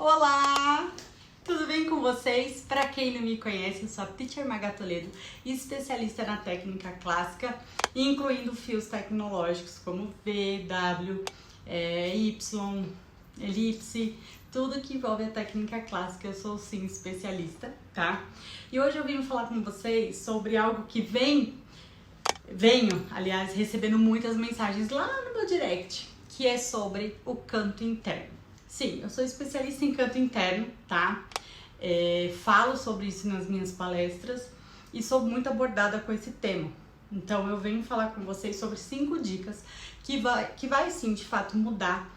Olá! Tudo bem com vocês? Para quem não me conhece, eu sou a Teacher Maga Toledo, especialista na técnica clássica, incluindo fios tecnológicos como V, W, Y, elipse, tudo que envolve a técnica clássica, eu sou sim especialista, tá? E hoje eu vim falar com vocês sobre algo que venho, aliás, recebendo muitas mensagens lá no meu direct, que é sobre o canto interno. Sim, eu sou especialista em canto interno, tá? Falo sobre isso nas minhas palestras e sou muito abordada com esse tema. Então eu venho falar com vocês sobre 5 dicas que vai sim, de fato, mudar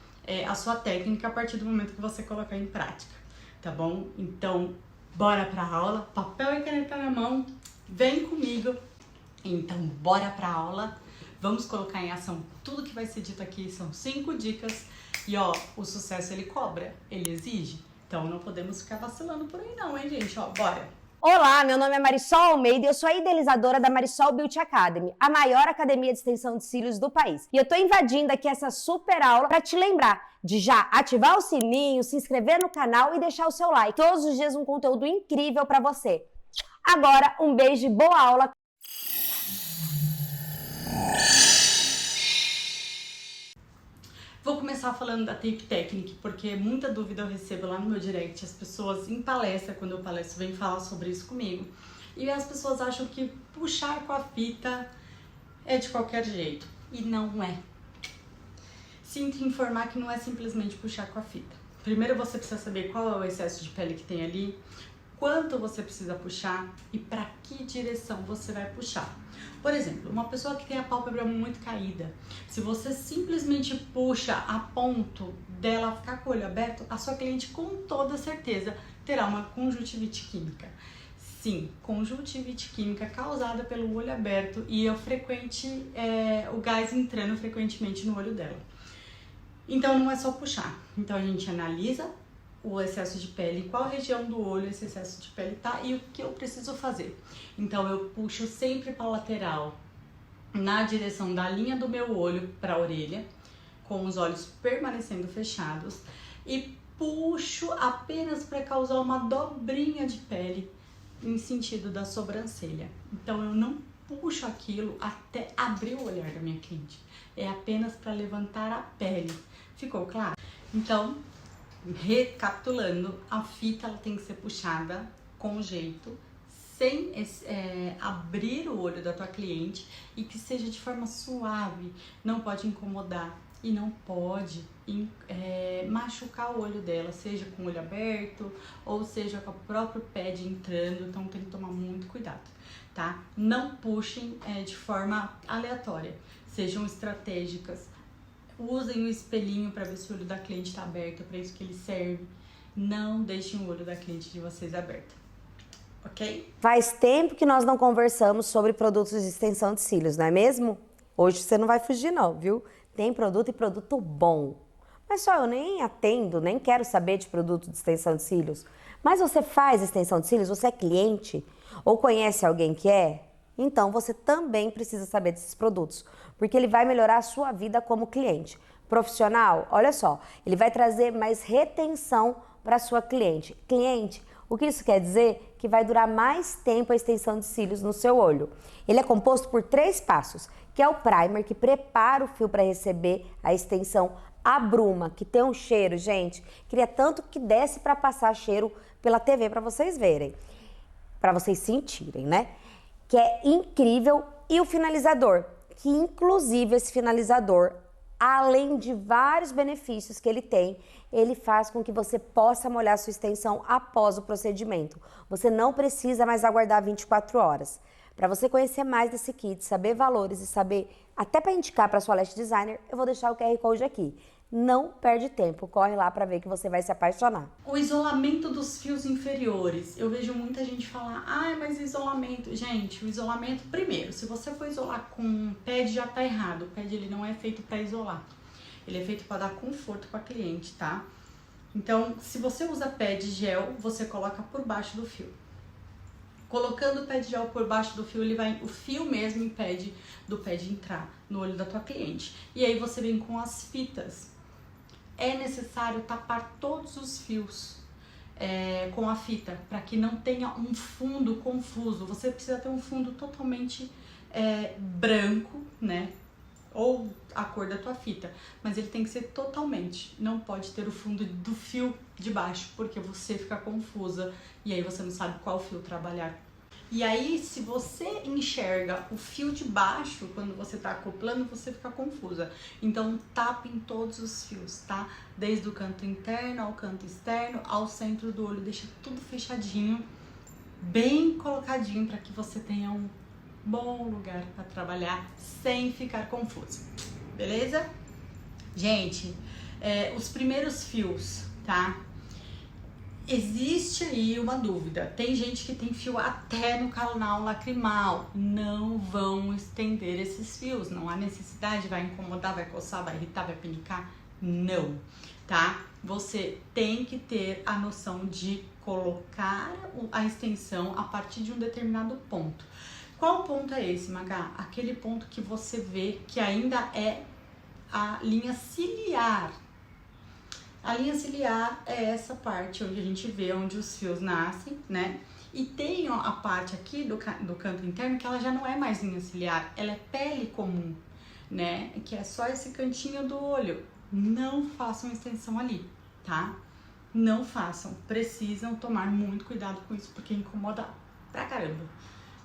a sua técnica a partir do momento que você colocar em prática, tá bom? Então, bora pra aula, papel e caneta na mão, vem comigo. Então, bora pra aula, vamos colocar em ação tudo que vai ser dito aqui, são 5 dicas. E ó, o sucesso ele cobra, ele exige, então não podemos ficar vacilando por aí não, hein, gente? Ó, bora! Olá, meu nome é Marisol Almeida e eu sou a idealizadora da Marisol Beauty Academy, a maior academia de extensão de cílios do país. E eu tô invadindo aqui essa super aula para te lembrar de já ativar o sininho, se inscrever no canal e deixar o seu like. Todos os dias um conteúdo incrível para você. Agora, um beijo e boa aula! Vou começar falando da Tape Technique, porque muita dúvida eu recebo lá no meu direct. As pessoas em palestra, quando eu palestro, vêm falar sobre isso comigo. E as pessoas acham que puxar com a fita é de qualquer jeito. E não é. Sinto informar que não é simplesmente puxar com a fita. Primeiro você precisa saber qual é o excesso de pele que tem ali, quanto você precisa puxar e para que direção você vai puxar. Por exemplo, uma pessoa que tem a pálpebra muito caída, se você simplesmente puxa a ponto dela ficar com o olho aberto, a sua cliente com toda certeza terá uma conjuntivite química. Sim, conjuntivite química causada pelo olho aberto e o gás entrando frequentemente no olho dela. Então não é só puxar, então a gente analisa o excesso de pele, em qual região do olho esse excesso de pele tá e o que eu preciso fazer. Então eu puxo sempre para a lateral, na direção da linha do meu olho para a orelha, com os olhos permanecendo fechados, e puxo apenas para causar uma dobrinha de pele em sentido da sobrancelha. Então eu não puxo aquilo até abrir o olhar da minha cliente, é apenas para levantar a pele. Ficou claro? Então, recapitulando, a fita ela tem que ser puxada com jeito, sem abrir o olho da tua cliente e que seja de forma suave, não pode incomodar e não pode machucar o olho dela, seja com o olho aberto ou seja com o próprio pad entrando, então tem que tomar muito cuidado, tá? Não puxem de forma aleatória, sejam estratégicas. Usem o espelhinho para ver se o olho da cliente está aberto, é para isso que ele serve. Não deixem o olho da cliente de vocês aberto, ok? Faz tempo que nós não conversamos sobre produtos de extensão de cílios, não é mesmo? Hoje você não vai fugir não, viu? Tem produto e produto bom. Mas só eu nem atendo, nem quero saber de produto de extensão de cílios. Mas você faz extensão de cílios? Você é cliente? Ou conhece alguém que é? Então você também precisa saber desses produtos, porque ele vai melhorar a sua vida como cliente. Profissional, olha só, ele vai trazer mais retenção para a sua cliente. Cliente, o que isso quer dizer? Que vai durar mais tempo a extensão de cílios no seu olho. Ele é composto por 3 passos, que é o primer, que prepara o fio para receber a extensão, a bruma, que tem um cheiro, gente, queria tanto que desse para passar cheiro pela TV para vocês verem, para vocês sentirem, né? Que é incrível, e o finalizador, que inclusive esse finalizador, além de vários benefícios que ele tem, ele faz com que você possa molhar sua extensão após o procedimento. Você não precisa mais aguardar 24 horas. Para você conhecer mais desse kit, saber valores e saber, até para indicar para sua lash designer, eu vou deixar o QR Code aqui. Não perde tempo, corre lá para ver que você vai se apaixonar. O isolamento dos fios inferiores. Eu vejo muita gente falar, mas isolamento. Gente, o isolamento, primeiro, se você for isolar com pad já tá errado. O pad ele não é feito para isolar. Ele é feito para dar conforto para a cliente, tá? Então, se você usa pad gel, você coloca por baixo do fio. Colocando o pad gel por baixo do fio, o fio mesmo impede do pad entrar no olho da tua cliente. E aí você vem com as fitas. É necessário tapar todos os fios com a fita, para que não tenha um fundo confuso. Você precisa ter um fundo totalmente branco, né? Ou a cor da tua fita, mas ele tem que ser totalmente, não pode ter o fundo do fio de baixo, porque você fica confusa e aí você não sabe qual fio trabalhar. E aí, se você enxerga o fio de baixo, quando você tá acoplando, você fica confusa. Então, tape em todos os fios, tá? Desde o canto interno ao canto externo, ao centro do olho. Deixa tudo fechadinho, bem colocadinho, para que você tenha um bom lugar para trabalhar sem ficar confuso. Beleza? Gente, os primeiros fios, tá? Existe aí uma dúvida. Tem gente que tem fio até no canal lacrimal. Não vão estender esses fios. Não há necessidade. Vai incomodar, vai coçar, vai irritar, vai pinicar? Não, tá? Você tem que ter a noção de colocar a extensão a partir de um determinado ponto. Qual ponto é esse, Magá? Aquele ponto que você vê que ainda é a linha ciliar. A linha ciliar é essa parte onde a gente vê onde os fios nascem, né? E tem a parte aqui do canto interno que ela já não é mais linha ciliar, ela é pele comum, né? Que é só esse cantinho do olho. Não façam extensão ali, tá? Não façam. Precisam tomar muito cuidado com isso, porque incomoda pra caramba.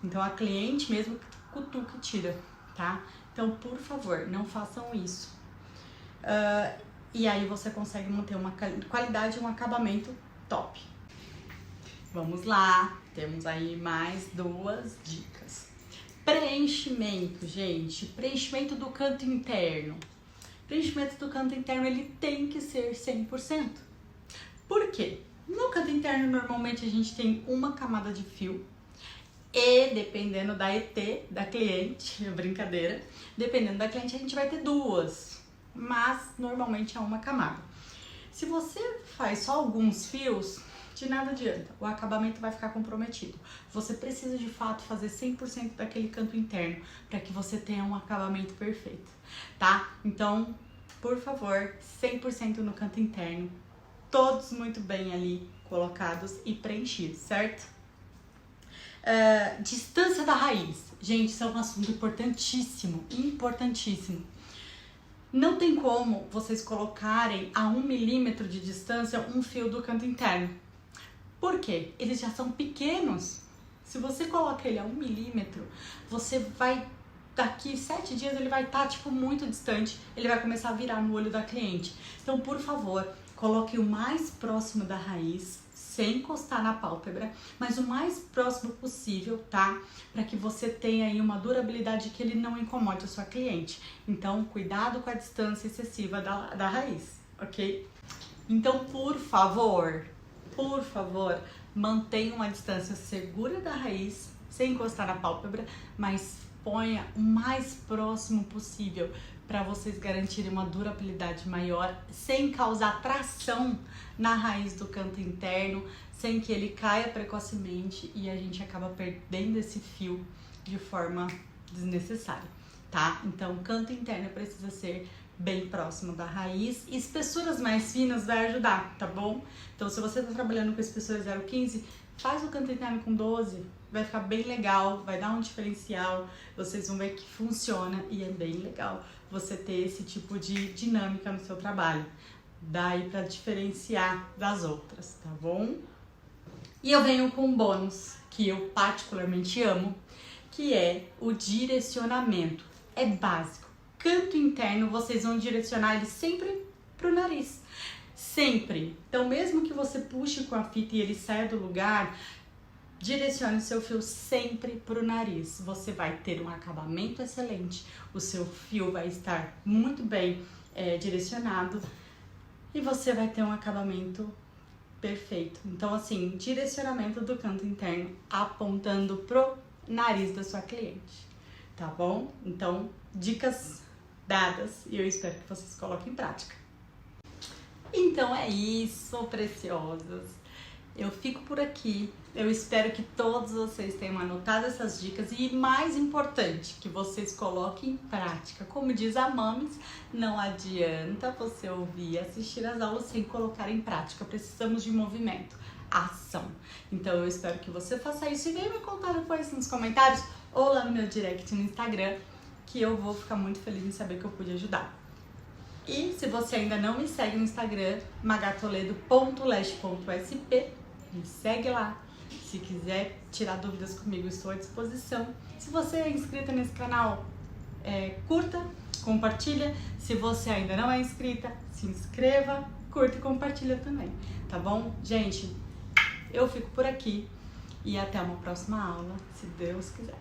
Então a cliente mesmo cutuca e tira, tá? Então, por favor, não façam isso. E aí você consegue manter uma qualidade e um acabamento top. Vamos lá, temos aí mais 2 dicas. Preenchimento, gente. Preenchimento do canto interno. Preenchimento do canto interno, ele tem que ser 100%. Por quê? No canto interno, normalmente a gente tem uma camada de fio. E dependendo da ET, da cliente, brincadeira, dependendo da cliente a gente vai ter 2, mas normalmente é uma camada. Se você faz só alguns fios, de nada adianta, o acabamento vai ficar comprometido. Você precisa de fato fazer 100% daquele canto interno para que você tenha um acabamento perfeito, tá? Então, por favor, 100% no canto interno, todos muito bem ali colocados e preenchidos, certo? Distância da raiz. Gente, isso é um assunto importantíssimo, importantíssimo. Não tem como vocês colocarem a 1 milímetro de distância um fio do canto interno. Por quê? Eles já são pequenos. Se você coloca ele a 1 milímetro, você vai, daqui 7 dias ele vai estar muito distante, ele vai começar a virar no olho da cliente. Então, por favor, coloque o mais próximo da raiz, sem encostar na pálpebra, mas o mais próximo possível, tá? Para que você tenha aí uma durabilidade que ele não incomode a sua cliente. Então, cuidado com a distância excessiva da raiz, ok? Então, por favor, mantenha uma distância segura da raiz, sem encostar na pálpebra, mas ponha o mais próximo possível para vocês garantirem uma durabilidade maior, sem causar tração na raiz do canto interno, sem que ele caia precocemente e a gente acaba perdendo esse fio de forma desnecessária, tá? Então, canto interno precisa ser bem próximo da raiz. E espessuras mais finas vai ajudar, tá bom? Então, se você tá trabalhando com espessura 0,15, faz o canto interno com 12, vai ficar bem legal, vai dar um diferencial, vocês vão ver que funciona e é bem legal você ter esse tipo de dinâmica no seu trabalho. Daí pra diferenciar das outras, tá bom? E eu venho com um bônus que eu particularmente amo, que é o direcionamento. É básico. Canto interno, vocês vão direcionar ele sempre pro nariz. Sempre. Então, mesmo que você puxe com a fita e ele saia do lugar, direcione o seu fio sempre pro nariz. Você vai ter um acabamento excelente, o seu fio vai estar muito bem direcionado e você vai ter um acabamento perfeito. Então, assim, direcionamento do canto interno apontando pro nariz da sua cliente, tá bom? Então, dicas dadas e eu espero que vocês coloquem em prática. Então é isso, preciosas. Eu fico por aqui. Eu espero que todos vocês tenham anotado essas dicas e, mais importante, que vocês coloquem em prática. Como diz a Mames, não adianta você ouvir e assistir as aulas sem colocar em prática. Precisamos de movimento. ação. Então eu espero que você faça isso e venha me contar depois nos comentários ou lá no meu direct no Instagram, que eu vou ficar muito feliz em saber que eu pude ajudar. E se você ainda não me segue no Instagram, magatoledo.leste.sp, me segue lá. Se quiser tirar dúvidas comigo, estou à disposição. Se você é inscrita nesse canal, curta, compartilha. Se você ainda não é inscrita, se inscreva, curta e compartilha também, tá bom? Gente, eu fico por aqui e até uma próxima aula, se Deus quiser.